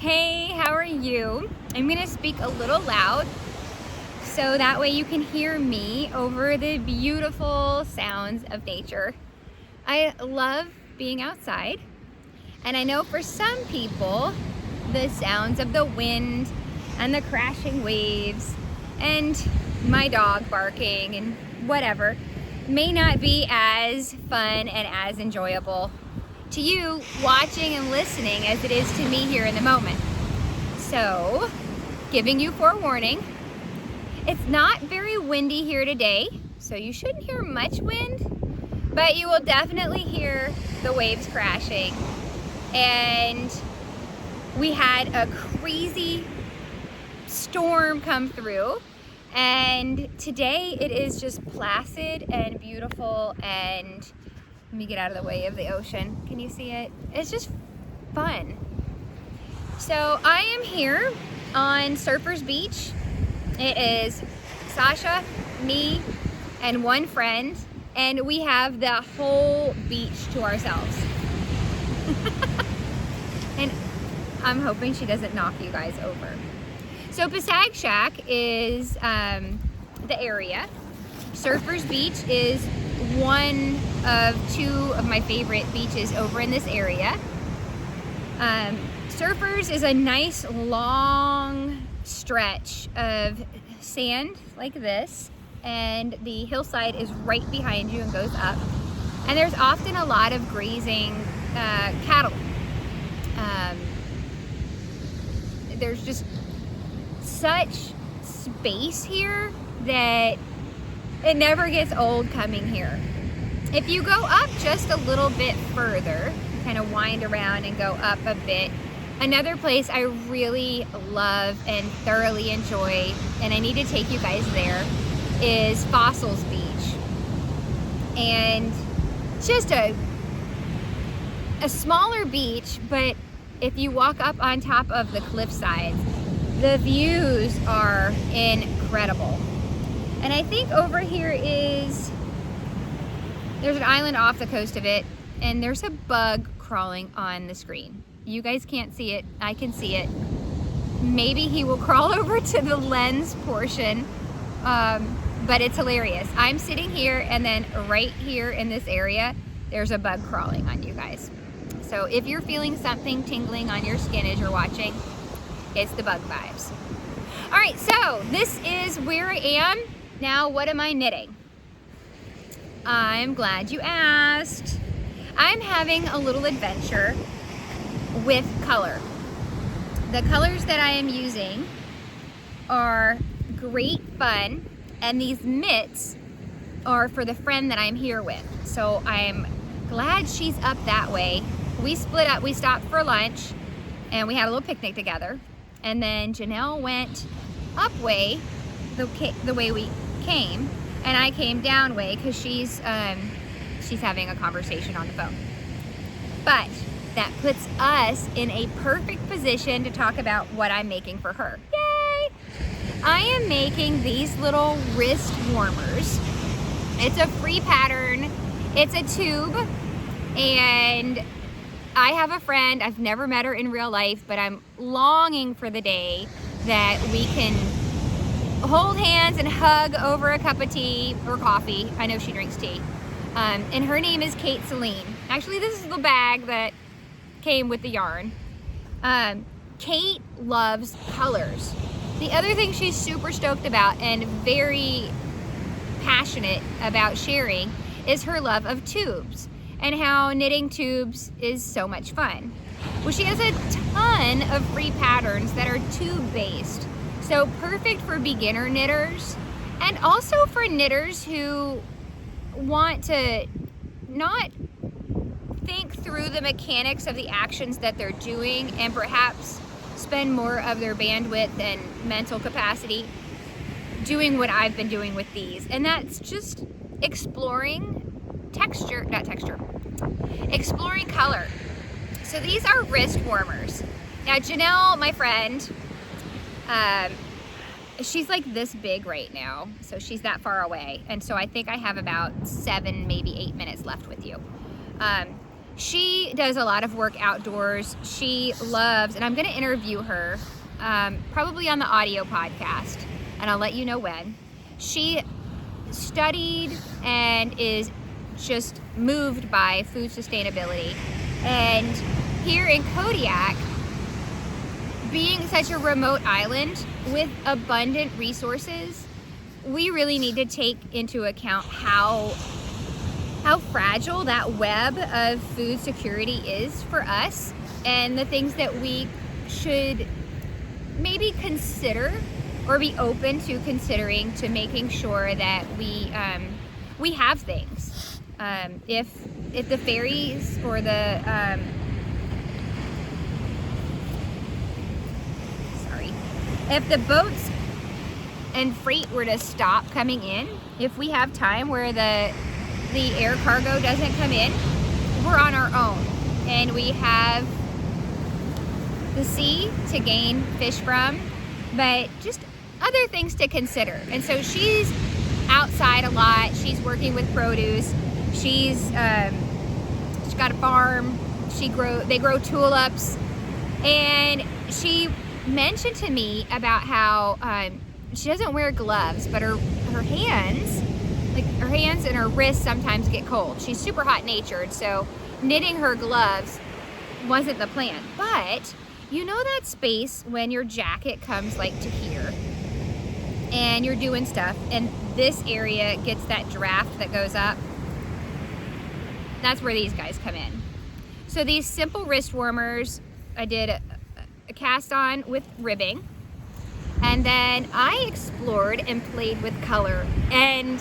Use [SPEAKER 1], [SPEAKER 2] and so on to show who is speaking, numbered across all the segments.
[SPEAKER 1] Hey, how are you? I'm gonna speak a little loud so that way you can hear me over the beautiful sounds of nature. I love being outside, and I know for some people the sounds of the wind and the crashing waves and my dog barking and whatever may not be as fun and as enjoyable to you watching and listening as it is to me here in the moment. So, giving you forewarning, it's not very windy here today, so you shouldn't hear much wind, but you will definitely hear the waves crashing. And we had a crazy storm come through, and today it is just placid and beautiful, and let me get out of the way of the ocean. Can you see it? It's just fun. So I am here on Surfers Beach. It is Sasha, me, and one friend, and we have the whole beach to ourselves. And I'm hoping she doesn't knock you guys over. So Pasag Shack is the area. Surfers Beach is one of two of my favorite beaches over in this area. Surfers is a nice long stretch of sand like this, and the hillside is right behind you and goes up. And there's often a lot of grazing cattle. There's just such space here that it never gets old coming here. If you go up just a little bit further, kind of wind around and go up a bit, another place I really love and thoroughly enjoy, and I need to take you guys there, is Fossils Beach. And just a smaller beach, but if you walk up on top of the cliff sides, the views are incredible. And I think over here there's an island off the coast of it, and there's a bug crawling on the screen. You guys can't see it, I can see it. Maybe he will crawl over to the lens portion, but it's hilarious. I'm sitting here, and then right here in this area, there's a bug crawling on you guys. So if you're feeling something tingling on your skin as you're watching, it's the bug vibes. All right, so this is where I am. Now, what am I knitting? I'm glad you asked. I'm having a little adventure with color. The colors that I am using are great fun, and these mitts are for the friend that I'm here with. So I'm glad she's up that way. We split up, we stopped for lunch, and we had a little picnic together. And then Janelle went up way, the way we came, and I came down way because she's having a conversation on the phone. But that puts us in a perfect position to talk about what I'm making for her. Yay! I am making these little wrist warmers. It's a free pattern. It's a tube, and I have a friend, I've never met her in real life, but I'm longing for the day that we can hold hands and hug over a cup of tea or coffee. I know she drinks tea. And her name is Kate Selene. Actually, this is the bag that came with the yarn. Kate loves colors. The other thing she's super stoked about and very passionate about sharing is her love of tubes, and how knitting tubes is so much fun. Well, she has a ton of free patterns that are tube-based, so perfect for beginner knitters, and also for knitters who want to not think through the mechanics of the actions that they're doing and perhaps spend more of their bandwidth and mental capacity doing what I've been doing with these, and that's just exploring exploring color. So these are wrist warmers. Now Janelle, my friend, she's like this big right now, so she's that far away, and so I think I have about 7, maybe 8 minutes left with you. She does a lot of work outdoors. She loves, and I'm going to interview her probably on the audio podcast, and I'll let you know when. She studied and is just moved by food sustainability. And here in Kodiak, being such a remote island with abundant resources, we really need to take into account how fragile that web of food security is for us, and the things that we should maybe consider or be open to considering to making sure that we have things. If the ferries or the if the boats and freight were to stop coming in, if we have time where the air cargo doesn't come in, we're on our own, and we have the sea to gain fish from, but just other things to consider. And so she's outside a lot. She's working with produce. She's got a farm. They grow tulips, and she mentioned to me about how she doesn't wear gloves, but her hands, like her hands and her wrists sometimes get cold. She's super hot natured, so knitting her gloves wasn't the plan. But you know that space when your jacket comes like to here and you're doing stuff and this area gets that draft that goes up? That's where these guys come in. So these simple wrist warmers, I did a cast on with ribbing, and then I explored and played with color, and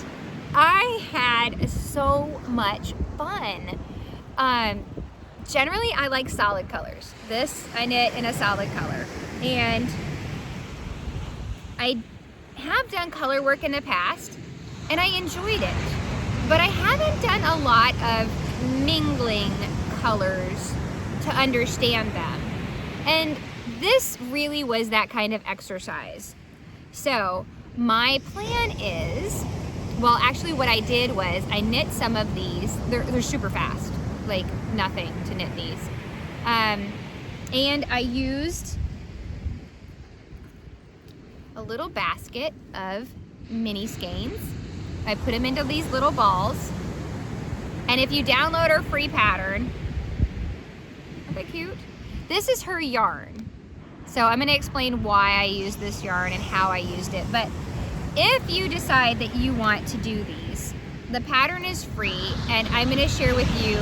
[SPEAKER 1] I had so much fun. Generally I like solid colors. This I knit in a solid color, and I have done color work in the past and I enjoyed it, but I haven't done a lot of mingling colors to understand them, and this really was that kind of exercise. So my plan is, well, actually what I did was I knit some of these. They're super fast, like nothing to knit these. And I used a little basket of mini skeins. I put them into these little balls. And if you download her free pattern, isn't that cute? This is her yarn. So I'm gonna explain why I used this yarn and how I used it. But if you decide that you want to do these, the pattern is free, and I'm gonna share with you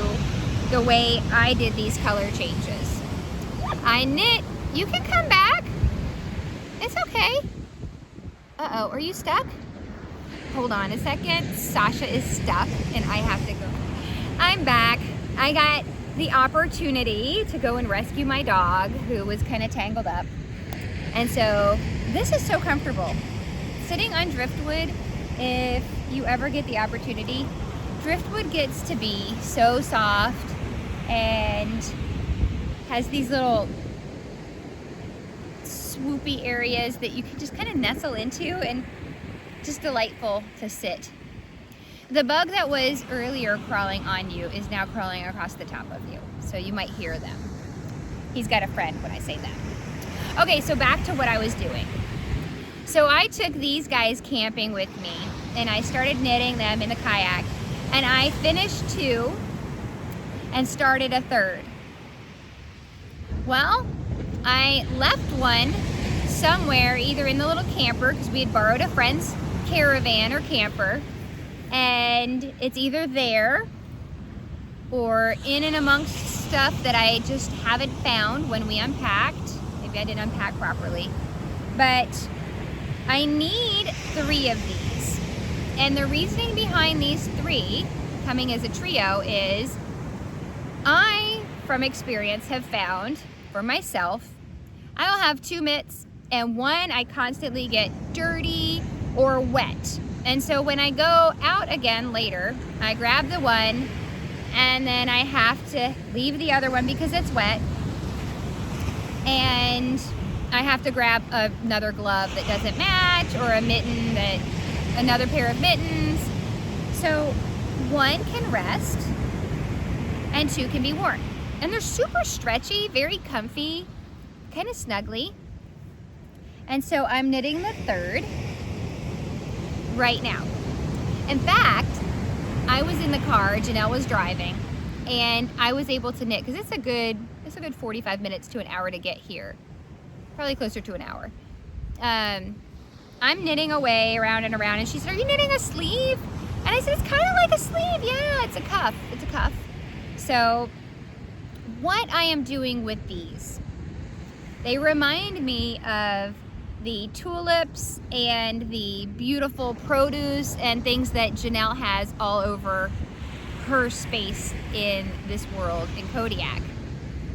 [SPEAKER 1] the way I did these color changes. I knit, you can come back. It's okay. Uh-oh, are you stuck? Hold on a second. Sasha is stuck and I have to go. I'm back. I got the opportunity to go and rescue my dog who was kind of tangled up. And so this is so comfortable. Sitting on driftwood, if you ever get the opportunity, driftwood gets to be so soft and has these little swoopy areas that you can just kind of nestle into, and just delightful to sit. The bug that was earlier crawling on you is now crawling across the top of you, so you might hear them. He's got a friend when I say that. Okay, so back to what I was doing. So I took these guys camping with me, and I started knitting them in the kayak, and I finished 2 and started a 3rd. Well, I left one somewhere, either in the little camper, because we had borrowed a friend's caravan or camper, and it's either there or in and amongst stuff that I just haven't found when we unpacked. Maybe I didn't unpack properly, but I need 3 of these. And the reasoning behind these 3 coming as a trio is I, from experience, have found for myself, I will have 2 mitts, and one I constantly get dirty or wet. And so when I go out again later, I grab the one and then I have to leave the other one because it's wet, and I have to grab another glove that doesn't match, or a mitten another pair of mittens. So one can rest and 2 can be worn. And they're super stretchy, very comfy, kind of snuggly. And so I'm knitting the 3rd right now. In fact, I was in the car, Janelle was driving, and I was able to knit, because it's a good 45 minutes to an hour to get here. Probably closer to an hour. I'm knitting away around and around, and she said, "Are you knitting a sleeve?" And I said, "It's kind of like a sleeve. Yeah, it's a cuff. It's a cuff." So what I am doing with these, they remind me of the tulips and the beautiful produce and things that Janelle has all over her space in this world in Kodiak.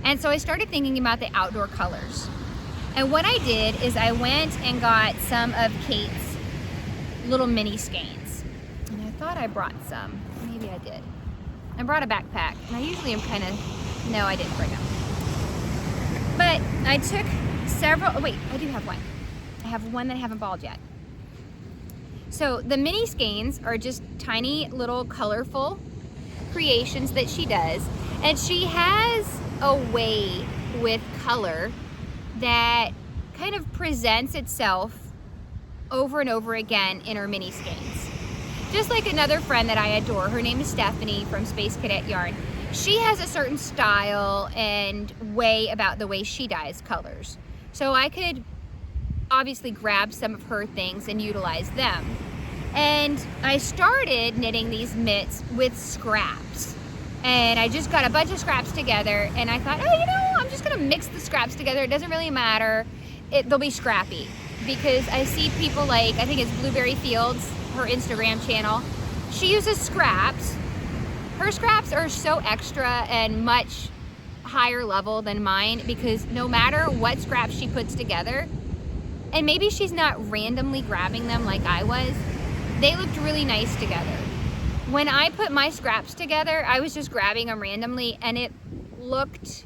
[SPEAKER 1] And so I started thinking about the outdoor colors. And what I did is I went and got some of Kate's little mini skeins. And I thought I brought some. Maybe I did. I brought a backpack. And I usually am kind of, no, I didn't bring them. But I took several, oh wait, I do have one. I have one that I haven't balled yet. So the mini skeins are just tiny little colorful creations that she does. And she has a way with color that kind of presents itself over and over again in her mini skeins. Just like another friend that I adore, her name is Stephanie from Space Cadet Yarn. She has a certain style and way about the way she dyes colors. So I could obviously grab some of her things and utilize them. And I started knitting these mitts with scraps. And I just got a bunch of scraps together, and I thought, oh, you know, I'm just gonna mix the scraps together. It doesn't really matter. They'll be scrappy, because I see people like, I think it's Blueberry Fields, her Instagram channel. She uses scraps. Her scraps are so extra and much higher level than mine, because no matter what scraps she puts together, and maybe she's not randomly grabbing them like I was, they looked really nice together. When I put my scraps together, I was just grabbing them randomly, and it looked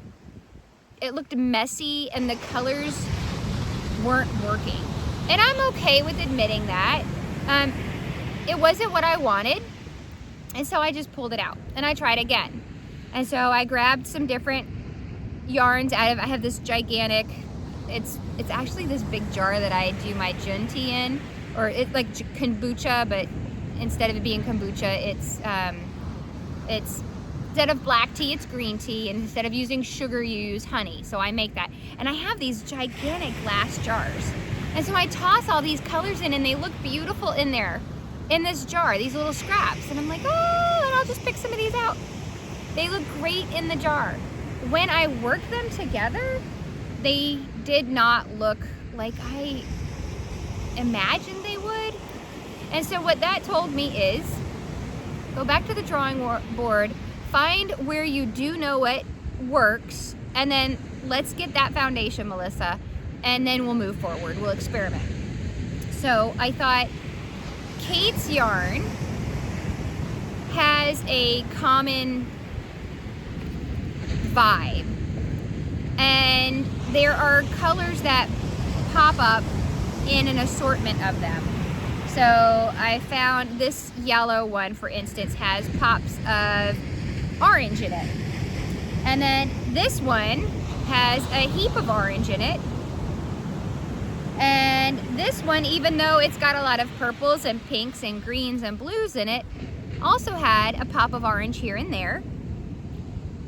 [SPEAKER 1] messy, and the colors weren't working. And I'm okay with admitting that. It wasn't what I wanted, and so I just pulled it out, and I tried again. And so I grabbed some different yarns out of, I have this gigantic, it's actually this big jar that I do my Jun tea in, or it's like kombucha, but instead of it being kombucha, it's instead of black tea, it's green tea, and instead of using sugar, you use honey. So I make that, and I have these gigantic glass jars, and so I toss all these colors in, and they look beautiful in there, in this jar, these little scraps, and I'm like, oh, and I'll just pick some of these out. They look great in the jar. When I worked them together, they did not look like I imagined they would. And so what that told me is, go back to the drawing board, find where you do know what works, and then let's get that foundation, Melissa, and then we'll move forward, we'll experiment. So I thought, Kate's yarn has a common vibe, and there are colors that pop up in an assortment of them. So I found this yellow one, for instance, has pops of orange in it. And then this one has a heap of orange in it. And this one, even though it's got a lot of purples and pinks and greens and blues in it, also had a pop of orange here and there.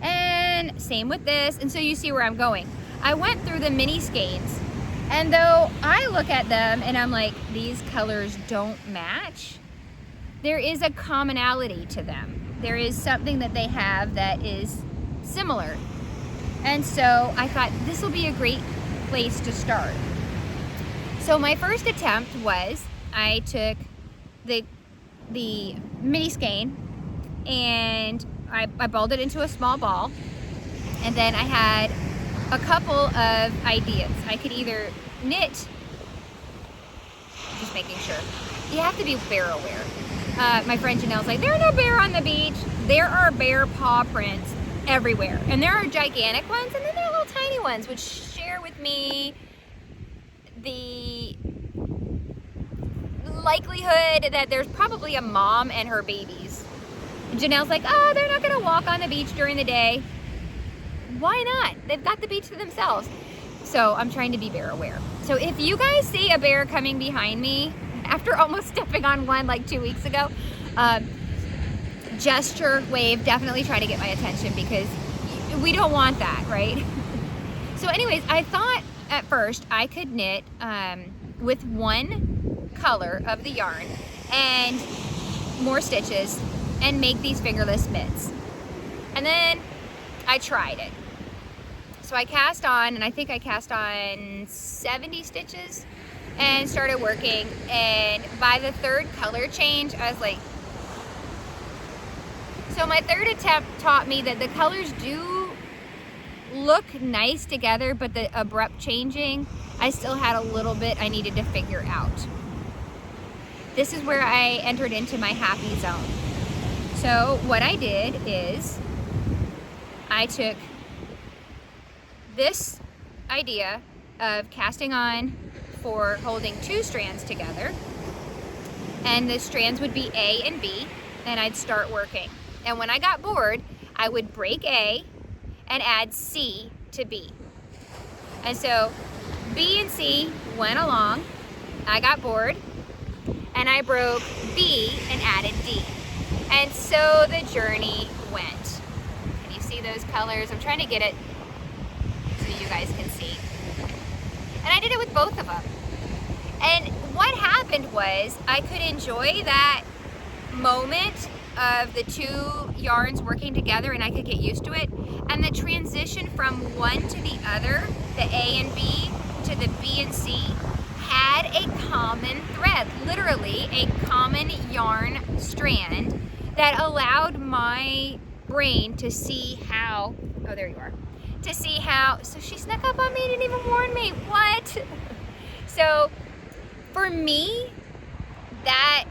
[SPEAKER 1] And same with this. And so you see where I'm going. I went through the mini skeins, and though I look at them and I'm like, these colors don't match, there is a commonality to them. There is something that they have that is similar. And so I thought this will be a great place to start. So my first attempt was, I took the mini skein and I balled it into a small ball, and then I had a couple of ideas. I could either knit, just making sure, you have to be bear aware. My friend Janelle's like, there are no bear on the beach. There are bear paw prints everywhere. And there are gigantic ones, and then there are little tiny ones, which share with me the likelihood that there's probably a mom and her babies Janelle's like, oh, they're not gonna walk on the beach during the day. Why not? They've got the beach to themselves. So I'm trying to be bear aware. So if you guys see a bear coming behind me, after almost stepping on one like 2 weeks ago, gesture, wave, definitely try to get my attention, because we don't want that, right? So anyways, I thought at first I could knit with one color of the yarn and more stitches and make these fingerless mitts. And then I tried it. So I cast on, and I think I cast on 70 stitches and started working. And by the third color change, I was like, so my third attempt taught me that the colors do look nice together, but the abrupt changing, I still had a little bit I needed to figure out. This is where I entered into my happy zone. So what I did is I took this idea of casting on for holding two strands together, and the strands would be A and B, and I'd start working. And when I got bored, I would break A and add C to B. And so B and C went along, I got bored, and I broke B and added D. And so the journey went. Can you see those colors? I'm trying to get it so you guys can see. And I did it with both of them. And what happened was I could enjoy that moment of the two yarns working together, and I could get used to it. And the transition from one to the other, the A and B to the B and C, had a common thread, literally a common yarn strand that allowed my brain to see how, oh, there you are, to see how, so she snuck up on me, didn't even warn me, what? So for me, that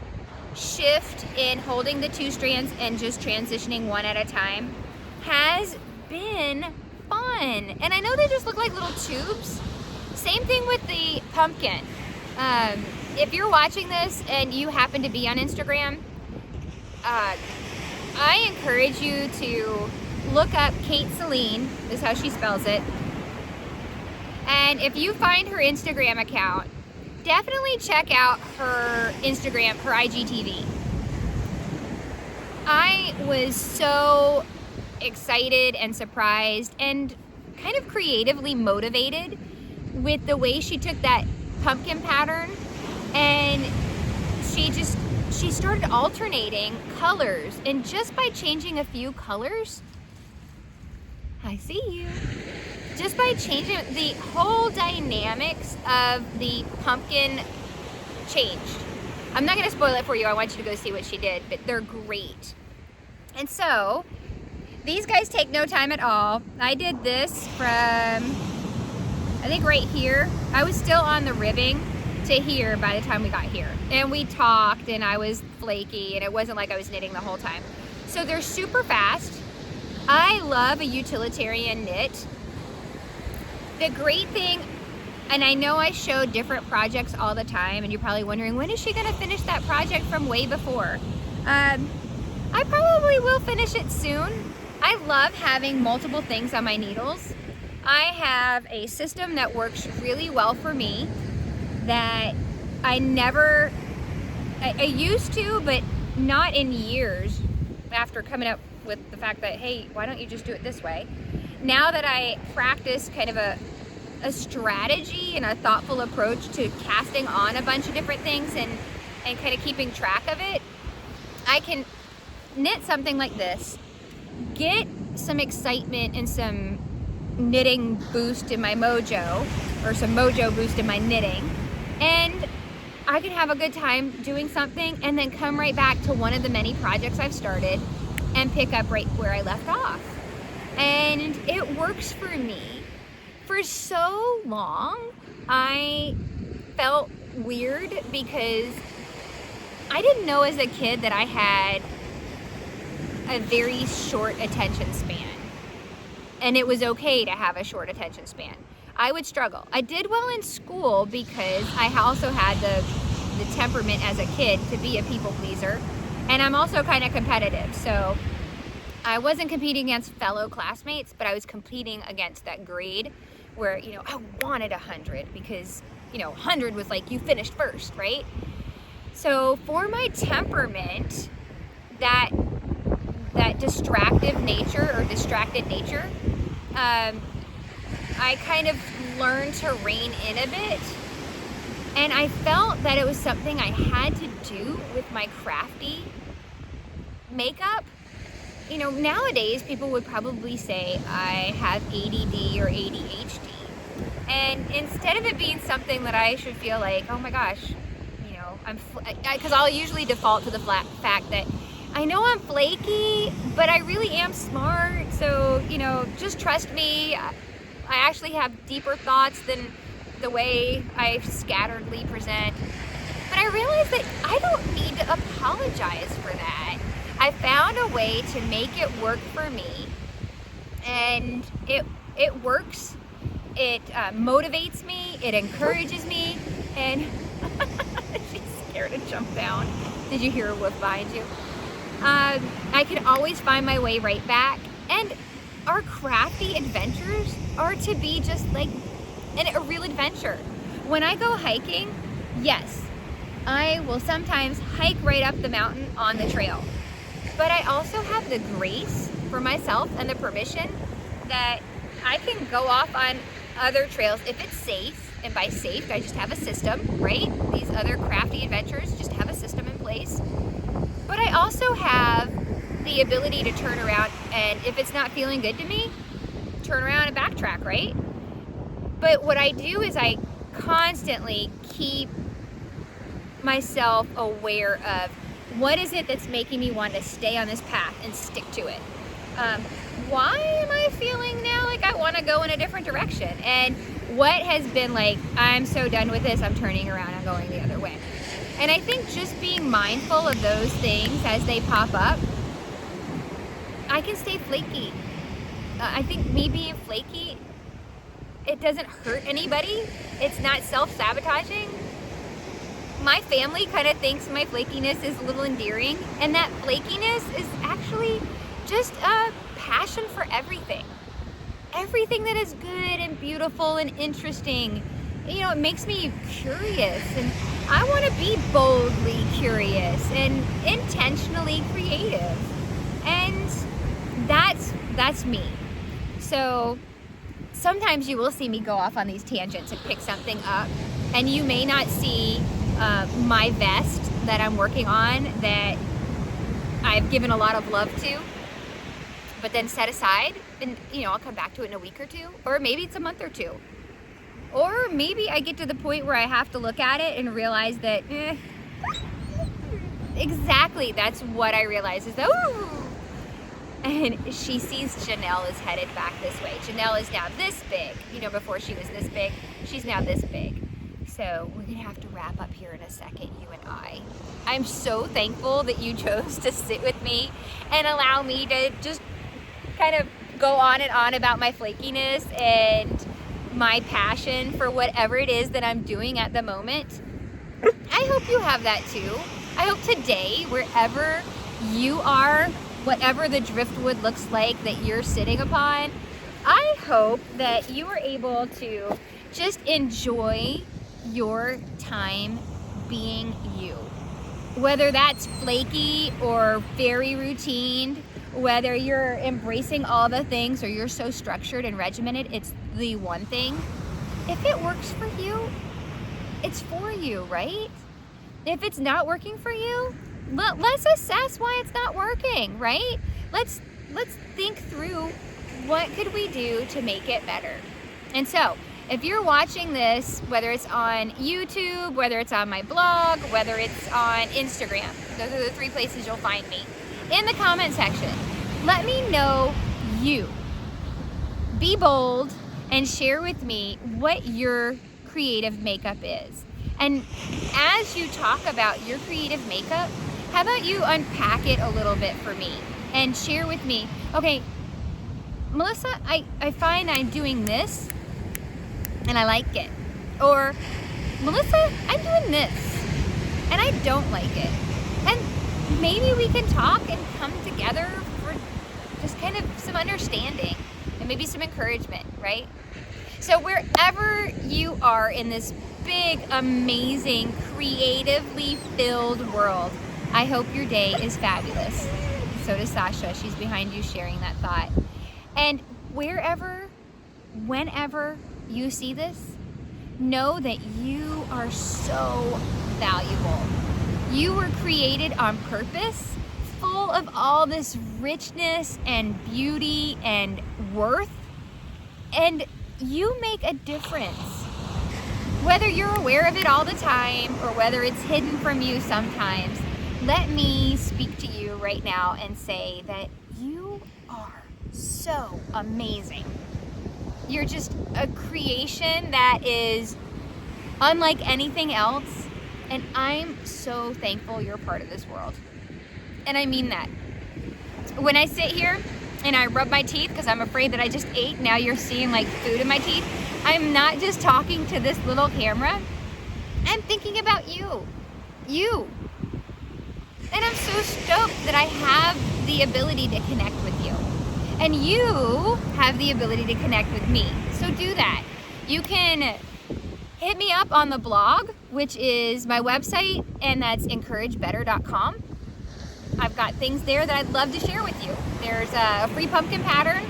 [SPEAKER 1] shift in holding the two strands and just transitioning one at a time has been fun. And I know they just look like little tubes. Same thing with the pumpkin. If you're watching this and you happen to be on Instagram, I encourage you to look up Kate Selene, is how she spells it. And if you find her Instagram account, definitely check out her Instagram, her IGTV. I was so excited and surprised and kind of creatively motivated with the way she took that pumpkin pattern, and she started alternating colors, and just by changing a few colors, I see you. Just by changing, the whole dynamics of the pumpkin changed. I'm not gonna spoil it for you, I want you to go see what she did, but they're great. And so, these guys take no time at all. I did this from, I think right here. I was still on the ribbing to here by the time we got here. And we talked, and I was flaky, and it wasn't like I was knitting the whole time. So they're super fast. I love a utilitarian knit. The great thing, and I know I show different projects all the time, and you're probably wondering, when is she gonna finish that project from way before? I probably will finish it soon. I love having multiple things on my needles. I have a system that works really well for me that I used to, but not in years, after coming up with the fact that, hey, why don't you just do it this way? Now that I practice kind of a strategy and a thoughtful approach to casting on a bunch of different things and kind of keeping track of it, I can knit something like this, get some excitement and some knitting boost in my mojo, or some mojo boost in my knitting, and I can have a good time doing something and then come right back to one of the many projects I've started and pick up right where I left off. And it works for me. For so long, I felt weird because I didn't know as a kid that I had a very short attention span. And it was okay to have a short attention span. I would struggle. I did well in school because I also had the temperament as a kid to be a people pleaser. And I'm also kind of competitive, so I wasn't competing against fellow classmates, but I was competing against that grade where, you know, I wanted 100 because, you know, 100 was like you finished first, right? So for my temperament, that distracted nature, I kind of learned to rein in a bit. And I felt that it was something I had to do with my crafty makeup. You know, nowadays people would probably say I have ADD or ADHD. And instead of it being something that I should feel like, oh my gosh, you know, because I'll usually default to the fact that I know I'm flaky, but I really am smart. So, you know, just trust me. I actually have deeper thoughts than the way I scatteredly present. But I realized that I don't need to apologize for that. I found a way to make it work for me, and it works. It motivates me, it encourages me, and she's scared to jump down. Did you hear a whoop behind you? I can always find my way right back, and our crafty adventures are to be just like a real adventure. When I go hiking, yes, I will sometimes hike right up the mountain on the trail. But I also have the grace for myself and the permission that I can go off on other trails if it's safe. And by safe, I just have a system, right? These other crafty adventures just have a system in place. But I also have the ability to turn around, and if it's not feeling good to me, turn around and backtrack, right? But what I do is I constantly keep myself aware of what is it that's making me want to stay on this path and stick to it. Why am I feeling now like I want to go in a different direction? And what has been like, I'm so done with this, I'm turning around, I'm going the other way. And I think just being mindful of those things as they pop up, I can stay flaky. I think me being flaky, it doesn't hurt anybody. It's not self-sabotaging. My family kind of thinks my flakiness is a little endearing, and that flakiness is actually just a passion for everything. Everything that is good and beautiful and interesting. You know, it makes me curious, and I want to be boldly curious and intentionally creative. And that's me. So sometimes you will see me go off on these tangents and pick something up, and you may not see my vest that I'm working on that I've given a lot of love to, but then set aside, and you know, I'll come back to it in a week or two, or maybe it's a month or two, or maybe I get to the point where I have to look at it and realize that exactly, that's what I realize is that, and she sees Janelle is headed back this way. Janelle is now this big. You know, before she was this big, she's now this big. So we're gonna have to wrap up here in a second, you and I. I'm so thankful that you chose to sit with me and allow me to just kind of go on and on about my flakiness and my passion for whatever it is that I'm doing at the moment. I hope you have that too. I hope today, wherever you are, whatever the driftwood looks like that you're sitting upon, I hope that you are able to just enjoy your time being you. Whether that's flaky or very routine, whether you're embracing all the things or you're so structured and regimented, it's the one thing. If it works for you, it's for you, right? If it's not working for you, let's assess why it's not working, right? Let's think through what could we do to make it better. And so, if you're watching this, whether it's on YouTube, whether it's on my blog, whether it's on Instagram, those are the 3 places you'll find me. In the comment section, let me know you. Be bold and share with me what your creative makeup is. And as you talk about your creative makeup, how about you unpack it a little bit for me and share with me, okay, Melissa, I find I'm doing this and I like it. Or, Melissa, I'm doing this and I don't like it. And maybe we can talk and come together for just kind of some understanding and maybe some encouragement, right? So wherever you are in this big, amazing, creatively filled world, I hope your day is fabulous. So does Sasha. She's behind you sharing that thought. And wherever, whenever you see this, know that you are so valuable. You were created on purpose, full of all this richness and beauty and worth, and you make a difference. Whether you're aware of it all the time or whether it's hidden from you sometimes, let me speak to you right now and say that you are so amazing. You're just a creation that is unlike anything else, and I'm so thankful you're part of this world. And I mean that. When I sit here and I rub my teeth because I'm afraid that I just ate, now you're seeing like food in my teeth, I'm not just talking to this little camera. I'm thinking about you. And I'm so stoked that I have the ability to connect with you. And you have the ability to connect with me. So do that. You can hit me up on the blog, which is my website, and that's encouragebetter.com. I've got things there that I'd love to share with you. There's a free pumpkin pattern.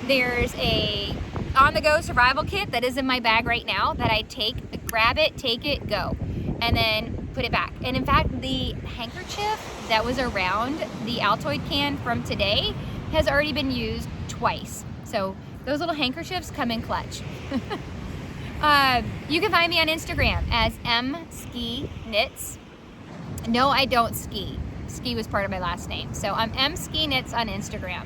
[SPEAKER 1] There's a on-the-go survival kit that is in my bag right now that I grab it, take it, go, and then put it back. And in fact, the handkerchief that was around the Altoid can from today has already been used twice. So those little handkerchiefs come in clutch. You can find me on Instagram as mskiknits. No, I don't ski. Ski was part of my last name. So I'm mskiknits on Instagram.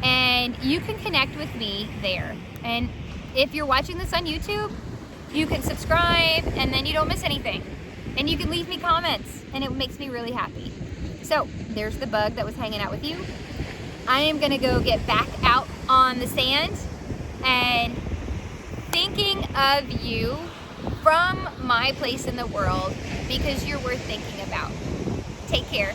[SPEAKER 1] And you can connect with me there. And if you're watching this on YouTube, you can subscribe and then you don't miss anything. And you can leave me comments and it makes me really happy. So there's the bug that was hanging out with you. I am gonna go get back out on the sand and thinking of you from my place in the world because you're worth thinking about. Take care.